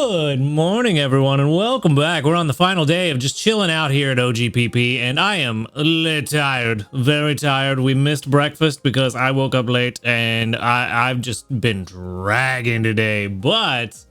Good morning, everyone, and welcome back. We're on the final day of just chilling out here at OGPP, and I am tired, very tired. We missed breakfast because I woke up late, and I've just been dragging today, but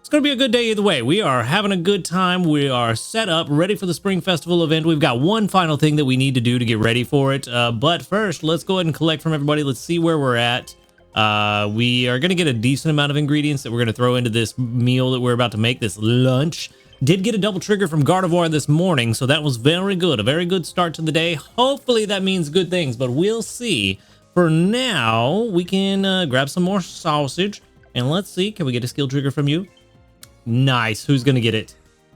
it's going to be a good day either way. We are having a good time. We are set up, ready for the Spring Festival event. We've got one final thing that we need to do to get ready for it, but first, let's go ahead and collect from everybody. Let's see where we're at. We are going to get a decent amount of ingredients that we're going to throw into this meal that we're about to make, this lunch. Did get a double trigger from Gardevoir this morning, so that was very good. A very good start to the day. Hopefully that means good things, but we'll see. For now, we can grab some more sausage, and let's see. Can we get a skill trigger from you? Nice. Who's going to get it?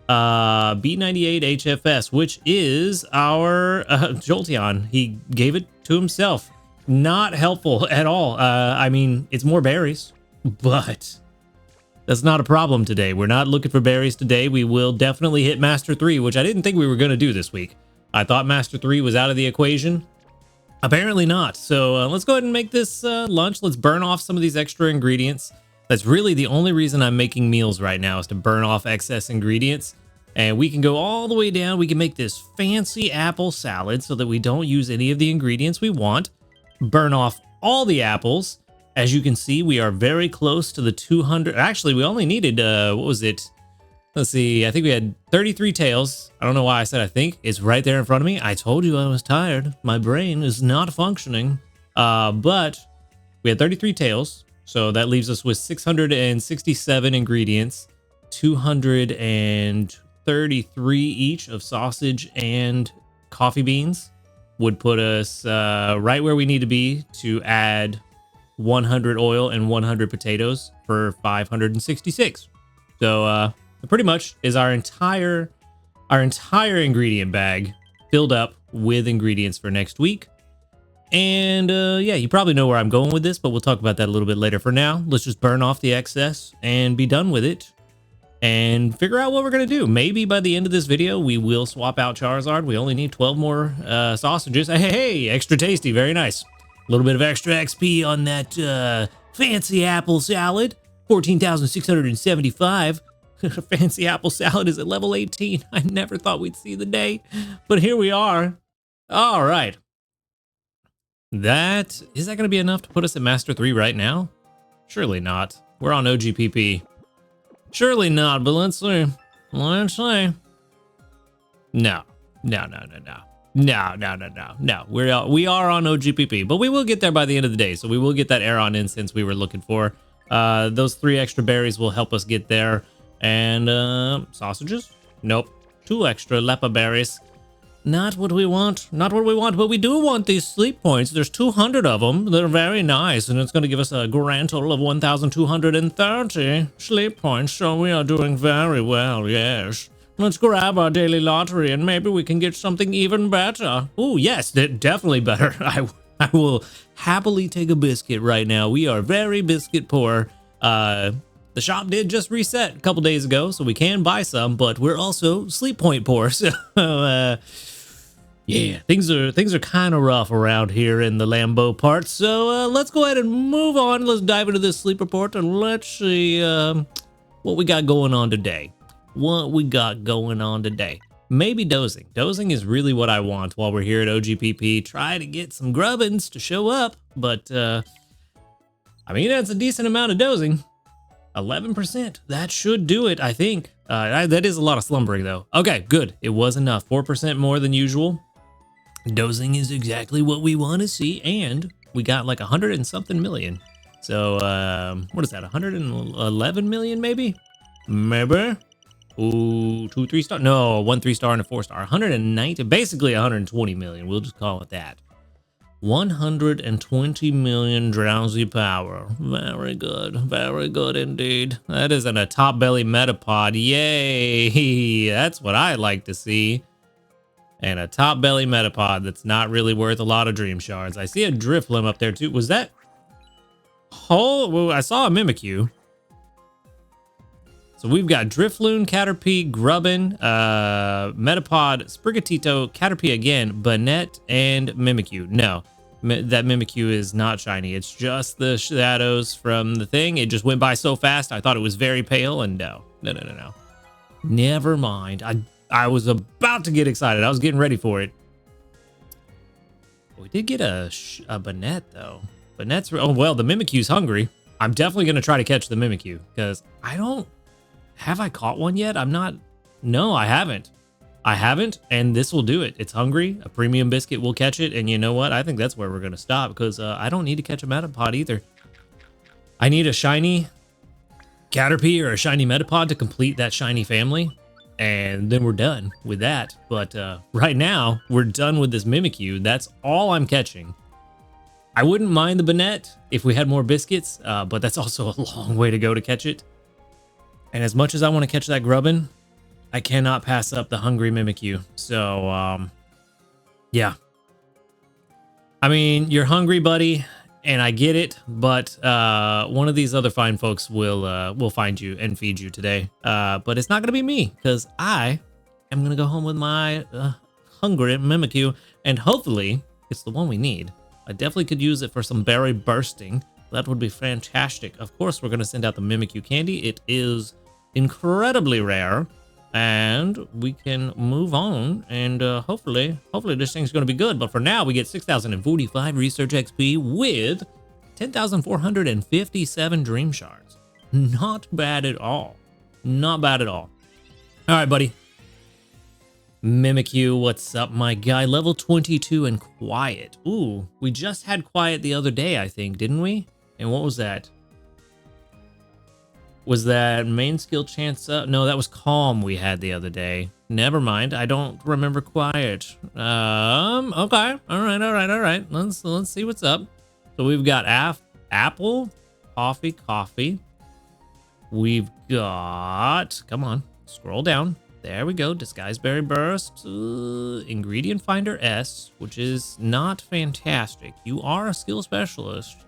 B98 HFS, which is our Jolteon. He gave it to himself. Not helpful at all. I mean, it's more berries, but that's not a problem today. We're not looking for berries today. We will definitely hit Master 3, which I didn't think we were going to do this week. I thought Master 3 was out of the equation. Apparently not. So let's go ahead and make this lunch. Let's burn off some of these extra ingredients. That's really the only reason I'm making meals right now, is to burn off excess ingredients. And we can go all the way down. We can make this fancy apple salad so that we don't use any of the ingredients we want. Burn off all the apples. As you can see, we are very close to the 200. Actually, we only needed, what was it? Let's see. I think we had 33 tails. I don't know why I said I think. It's right there in front of me. I told you I was tired. My brain is not functioning. But we had 33 tails. So that leaves us with 667 ingredients, 233 each of sausage and coffee beans. Would put us right where we need to be to add 100 oil and 100 potatoes for 566. So pretty much is our entire ingredient bag filled up with ingredients for next week. And yeah, you probably know where I'm going with this, but we'll talk about that a little bit later. For now, let's just burn off the excess and be done with it. And figure out what we're going to do. Maybe by the end of this video, we will swap out Charizard. We only need 12 more sausages. Hey, extra tasty. Very nice. A little bit of extra XP on that fancy apple salad. 14,675. Fancy apple salad is at level 18. I never thought we'd see the day, but here we are. All right. Is that going to be enough to put us at Master 3 right now? Surely not. We're on OGPP. Surely not, but let's see. Let's see. No. We are on OGPP, but we will get there by the end of the day. So we will get that Aeron incense we were looking for. Those 3 extra berries will help us get there. And sausages? Nope. 2 extra Lepa berries. Not what we want. Not what we want, but we do want these sleep points. There's 200 of them. They're very nice, and it's going to give us a grand total of 1,230 sleep points, so we are doing very well, yes. Let's grab our daily lottery, and maybe we can get something even better. Oh, yes, definitely better. I will happily take a biscuit right now. We are very biscuit poor. The shop did just reset a couple days ago, so we can buy some, but we're also sleep point poor, so yeah, things are kind of rough around here in the Lambeau part. So let's go ahead and move on. Let's dive into this sleep report and let's see what we got going on today. Maybe dozing. Dozing is really what I want while we're here at OGPP. Try to get some grubbins to show up, but I mean, that's a decent amount of dozing. 11%. That should do it, I think. That is a lot of slumbering, though. Okay, good. It was enough. 4% more than usual. Dozing is exactly what we want to see, and we got like 100 and something million. So, what is that? 111 million, maybe? Maybe? Ooh, 2 3-star? No, 1 3-star and a 4-star. 190, basically 120 million. We'll just call it that. 120 million drowsy power. Very good indeed. That isn't a top belly metapod. Yay! That's what I like to see. And a top belly metapod that's not really worth a lot of dream shards. I see a Drifloon up there too. Was that? Oh, well, I saw a Mimikyu. So we've got Drifloon, Caterpie, Grubbin, Metapod, Sprigatito, Caterpie again, Banette, and Mimikyu. No. That Mimikyu is not shiny. It's just the shadows from the thing. It just went by so fast. I thought it was very pale, and no. Never mind. I was about to get excited. I was getting ready for it. We did get a Banette, though. Banette's... Oh, well, the Mimikyu's hungry. I'm definitely going to try to catch the Mimikyu, because I don't... Have I caught one yet? I'm not... No, I haven't. I haven't, and this will do it. It's hungry. A premium biscuit will catch it, and you know what? I think that's where we're going to stop, because I don't need to catch a Metapod either. I need a shiny Caterpie or a shiny Metapod to complete that shiny family, and then we're done with that. But right now, we're done with this Mimikyu. That's all I'm catching. I wouldn't mind the Banette if we had more biscuits, but that's also a long way to go to catch it. And as much as I want to catch that Grubbin, I cannot pass up the hungry Mimikyu. So, yeah. I mean, you're hungry, buddy, and I get it, but one of these other fine folks will find you and feed you today. But it's not going to be me, because I am going to go home with my hungry Mimikyu, and hopefully it's the one we need. I definitely could use it for some berry bursting. That would be fantastic. Of course, we're going to send out the Mimikyu candy. It is incredibly rare, and we can move on, and hopefully this thing's going to be good. But for now, we get 6,045 research XP with 10,457 dream shards. Not bad at all. Not bad at all. All right, buddy. Mimikyu, what's up, my guy? Level 22 and quiet. Ooh, we just had quiet the other day, I think, didn't we? And what was that? Was that main skill chance up? No, that was calm we had the other day. Never mind. I don't remember quiet. Okay. All right. Let's see what's up. So we've got apple, coffee. We've got, come on, scroll down. There we go. Disguise Berry Burst. Ingredient Finder S, which is not fantastic. You are a skill specialist.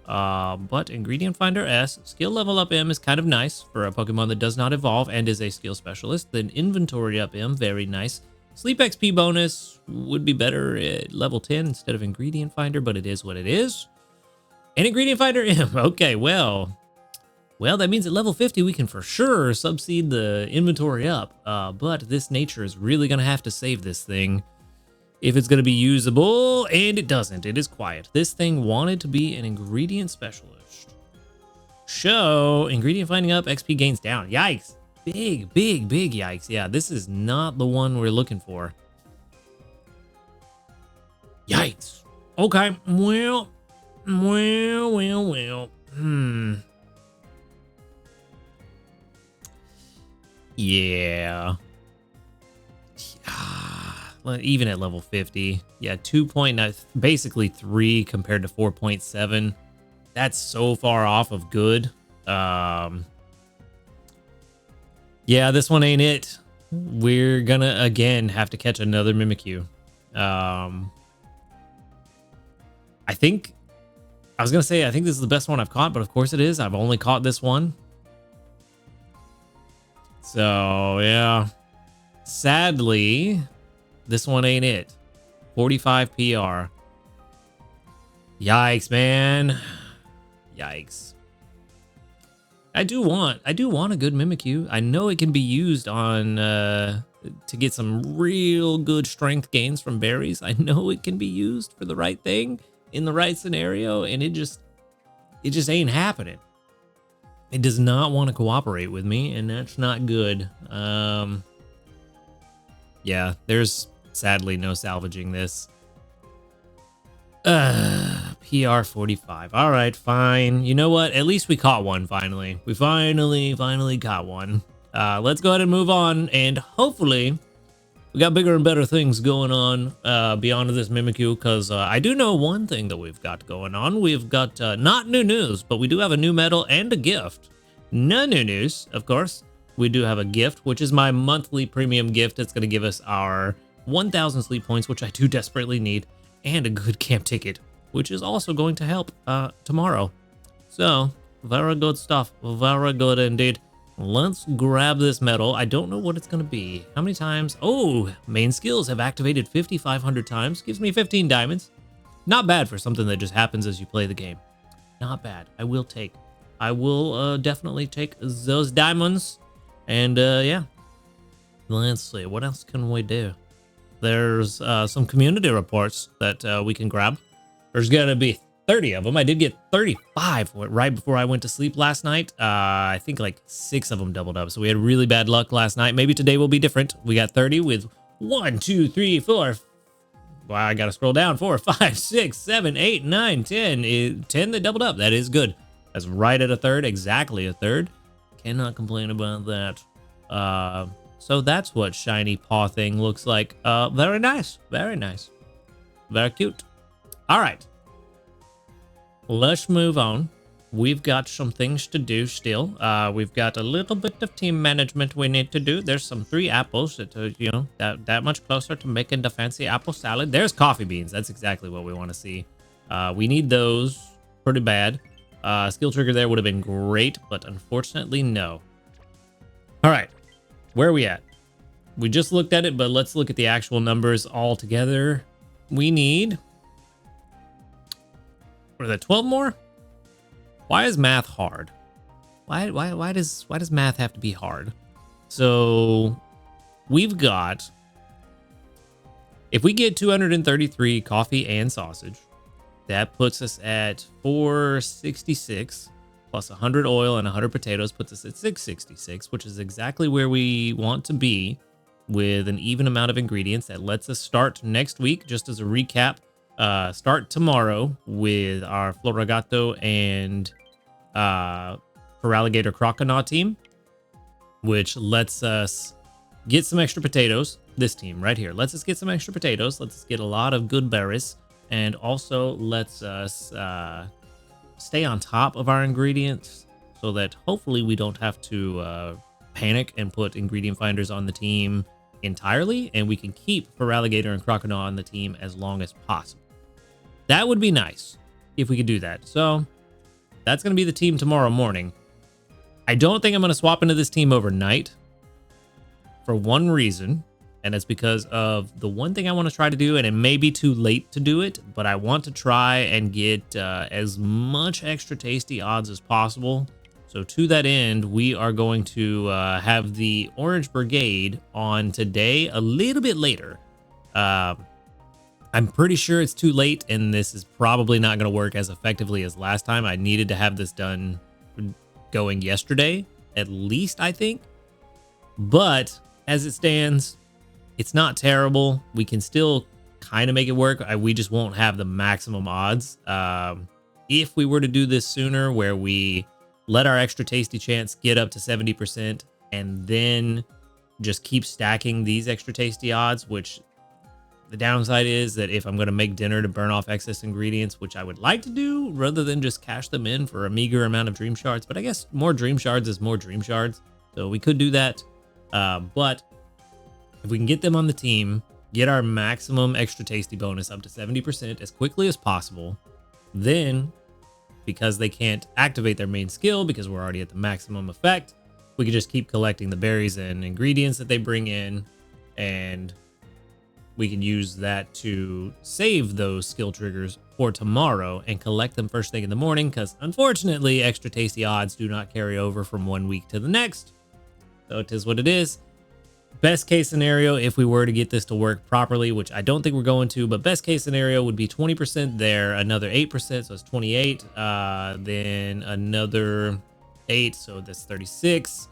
But Ingredient Finder S, skill level up M is kind of nice for a Pokemon that does not evolve and is a skill specialist. Then Inventory up M, very nice. Sleep XP bonus would be better at level 10 instead of Ingredient Finder, but it is what it is. And Ingredient Finder M, okay, well, that means at level 50 we can for sure subseed the Inventory up. But this nature is really going to have to save this thing if it's going to be usable, and it doesn't. It is quiet. This thing wanted to be an ingredient specialist. Show ingredient finding up, XP gains down. Yikes. Big yikes. Yeah, this is not the one we're looking for. Yikes. Okay, well. Yeah. Even at level 50, yeah, 2.9, basically 3 compared to 4.7. That's so far off of good. Yeah, this one ain't it. We're gonna again have to catch another Mimikyu. I think this is the best one I've caught, but of course it is. I've only caught this one. So yeah, sadly, this one ain't it. 45 PR. Yikes, man. Yikes. I do want a good Mimikyu. I know it can be used on to get some real good strength gains from berries. I know it can be used for the right thing in the right scenario, and it just ain't happening. It does not want to cooperate with me, and that's not good. Yeah, there's sadly no salvaging this. PR 45. All right, fine. You know what? At least we caught one finally. We finally caught one. Let's go ahead and move on, and hopefully we got bigger and better things going on beyond this Mimikyu, because I do know one thing that we've got going on. We've got not new news, but we do have a new medal and a gift. No new news, of course. We do have a gift, which is my monthly premium gift. It's going to give us our 1,000 sleep points, which I do desperately need, and a good camp ticket, which is also going to help tomorrow. So, very good stuff. Very good indeed. Let's grab this medal. I don't know what it's going to be. How many times? Oh, main skills have activated 5,500 times. Gives me 15 diamonds. Not bad for something that just happens as you play the game. Not bad. I will definitely take those diamonds. And yeah, let's see. What else can we do? There's some community reports that we can grab. There's going to be 30 of them. I did get 35 right before I went to sleep last night. I think like 6 of them doubled up. So we had really bad luck last night. Maybe today will be different. We got 30 with 1, 2, 3, 4. Wow, I got to scroll down. 4, 5, 6, 7, 8, 9, 10. 10 that doubled up. That is good. That's right at a third. Exactly a third. Cannot complain about that. So that's what shiny paw thing looks like. Very nice. Very nice. Very cute. All right. Let's move on. We've got some things to do still. We've got a little bit of team management we need to do. There's some 3 apples that, that much closer to making the fancy apple salad. There's coffee beans. That's exactly what we want to see. We need those pretty bad. Skill trigger there would have been great, but unfortunately, no. All right. Where are we at? We just looked at it, but let's look at the actual numbers all together. We need... What are that, 12 more? Why is math hard? Why does math have to be hard? So we've got, if we get 233 coffee and sausage, that puts us at 466 plus 100 oil and 100 potatoes puts us at 666, which is exactly where we want to be with an even amount of ingredients. That lets us start next week. Just as a recap, start tomorrow with our Floragato and Feraligatr Croconaw team, which lets us get some extra potatoes. This team right here lets us get some extra potatoes, lets us get a lot of good berries, and also lets us stay on top of our ingredients so that hopefully we don't have to panic and put ingredient finders on the team entirely, and we can keep Feraligatr and Croconaw on the team as long as possible. That would be nice if we could do that. So that's going to be the team tomorrow morning. I don't think I'm going to swap into this team overnight for one reason, and it's because of the one thing I want to try to do, and it may be too late to do it, but I want to try and get as much extra tasty odds as possible. So to that end, we are going to have the Orange Brigade on today a little bit later. I'm pretty sure it's too late, and this is probably not going to work as effectively as last time. I needed to have this done going yesterday, at least, I think. But as it stands, it's not terrible. We can still kind of make it work. We just won't have the maximum odds. If we were to do this sooner, where we let our extra tasty chance get up to 70% and then just keep stacking these extra tasty odds, which... The downside is that if I'm going to make dinner to burn off excess ingredients, which I would like to do rather than just cash them in for a meager amount of dream shards, but I guess more dream shards is more dream shards. So we could do that. But if we can get them on the team, get our maximum extra tasty bonus up to 70% as quickly as possible, then because they can't activate their main skill because we're already at the maximum effect, we can just keep collecting the berries and ingredients that they bring in, and we can use that to save those skill triggers for tomorrow and collect them first thing in the morning, because unfortunately extra tasty odds do not carry over from one week to the next. So it is what it is. Best case scenario, if we were to get this to work properly, which I don't think we're going to, but best case scenario would be 20% there, another 8%, so it's 28, then another 8, so that's 36,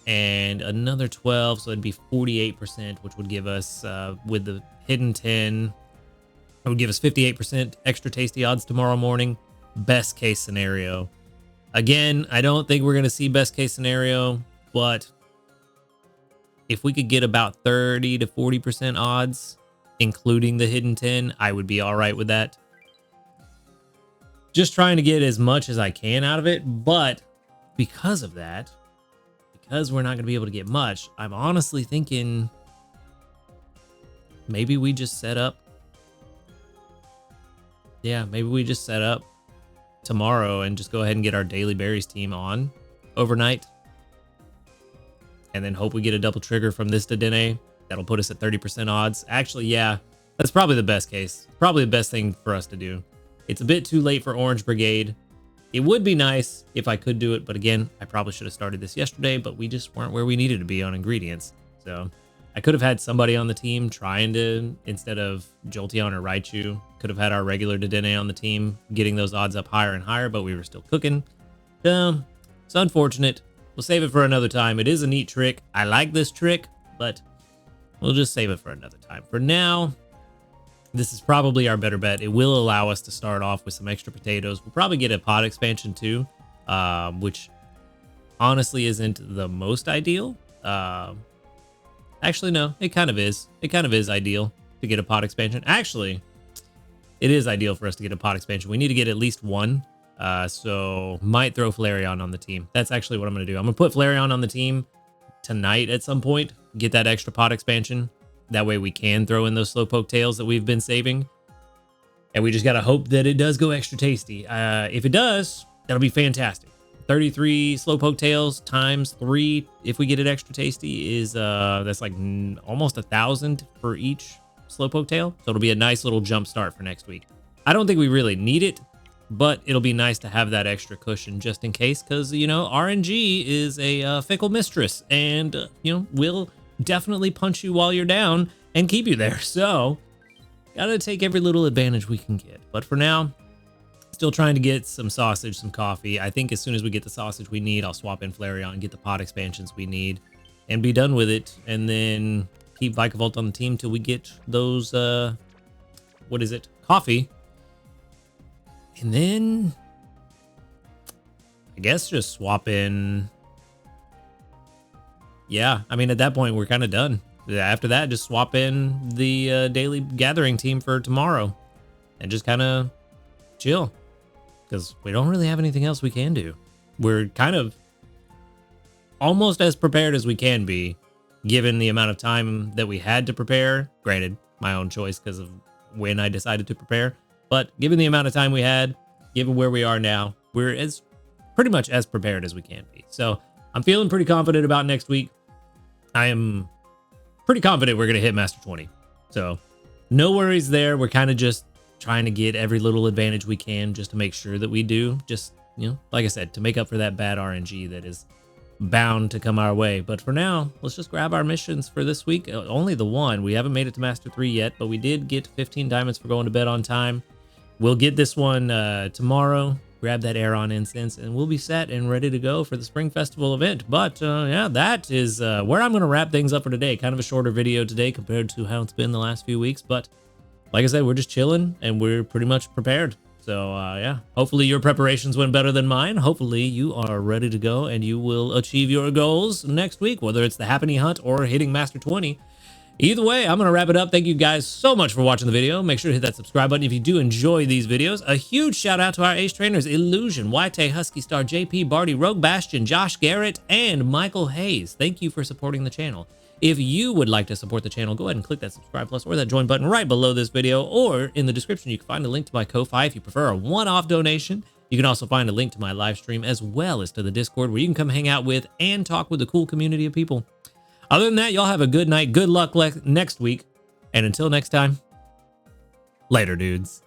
and another 12, so it'd be 48%, which would give us, with the hidden 10, it would give us 58% extra tasty odds tomorrow morning. Best case scenario. Again, I don't think we're going to see best case scenario, but if we could get about 30 to 40% odds, including the hidden 10, I would be all right with that. Just trying to get as much as I can out of it, but because of that, because we're not going to be able to get much, I'm honestly thinking maybe we just set up. Yeah, maybe we just set up tomorrow and just go ahead and get our Daily Berries team on overnight. And then hope we get a double trigger from this Dedenne. That'll put us at 30% odds. Actually, yeah, That's probably the best case. Probably the best thing for us to do. It's a bit too late for Orange Brigade. It would be nice if I could do it, but again, I probably should have started this yesterday, but we just weren't where we needed to be on ingredients. So I could have had somebody on the team trying to, instead of Jolteon or Raichu, could have had our regular Dedenne on the team, getting those odds up higher and higher, but we were still cooking. It's unfortunate. We'll save it for another time. It is a neat trick. I like this trick, but we'll just save it for another time. For now, this is probably our better bet. It will allow us to start off with some extra potatoes. We'll probably get a pod expansion too, which honestly isn't the most ideal. Actually, no, it kind of is. It kind of is ideal to get a pod expansion. Actually, it is ideal for us to get a pod expansion. We need to get at least one. So might throw Flareon on the team. That's actually what I'm going to do. I'm going to put Flareon on the team tonight at some point, get that extra pod expansion. That way we can throw in those Slowpoke tails that we've been saving. And we just got to hope that it does go extra tasty. If it does, that'll be fantastic. 33 Slowpoke tails times 3, if we get it extra tasty, is that's like almost 1,000 for each Slowpoke tail. So it'll be a nice little jump start for next week. I don't think we really need it, but it'll be nice to have that extra cushion just in case, because, you know, RNG is a fickle mistress and, you know, will definitely punch you while you're down and keep you there. So gotta take every little advantage we can get. But for now, still trying to get some sausage, some coffee. I think as soon as we get the sausage we need, I'll swap in Flareon, get the pod expansions we need, and be done with it. And then keep Vikavolt on the team till we get those, coffee. And then I guess just swap in. Yeah, I mean, at that point, we're kind of done. After that, just swap in the daily gathering team for tomorrow and just kind of chill, because we don't really have anything else we can do. We're kind of almost as prepared as we can be, given the amount of time that we had to prepare. Granted, my own choice because of when I decided to prepare. But given the amount of time we had, given where we are now, we're pretty much as prepared as we can be. So I'm feeling pretty confident about next week. I am pretty confident we're going to hit Master 20. So no worries there. We're kind of just trying to get every little advantage we can just to make sure that we do. Just, you know, like I said, to make up for that bad RNG that is bound to come our way. But for now, let's just grab our missions for this week. Only the one. We haven't made it to Master 3 yet, but we did get 15 diamonds for going to bed on time. We'll get this one tomorrow. Grab that Aeron incense, and we'll be set and ready to go for the Spring Festival event. But yeah, that is where I'm going to wrap things up for today. Kind of a shorter video today compared to how it's been the last few weeks. But like I said, we're just chilling, and we're pretty much prepared. So yeah, hopefully your preparations went better than mine. Hopefully you are ready to go, and you will achieve your goals next week, whether it's the Happiny Hunt or hitting Master 20. Either way, I'm going to wrap it up. Thank you guys so much for watching the video. Make sure to hit that subscribe button if you do enjoy these videos. A huge shout out to our ace trainers, Illusion, White, Husky Star, JP, Barty, Rogue Bastion, Josh Garrett, and Michael Hayes. Thank you for supporting the channel. If you would like to support the channel, go ahead and click that subscribe plus or that join button right below this video, or in the description, you can find a link to my Ko-Fi if you prefer a one-off donation. You can also find a link to my live stream as well as to the Discord, where you can come hang out with and talk with a cool community of people. Other than that, y'all have a good night. Good luck next week. And until next time, later, dudes.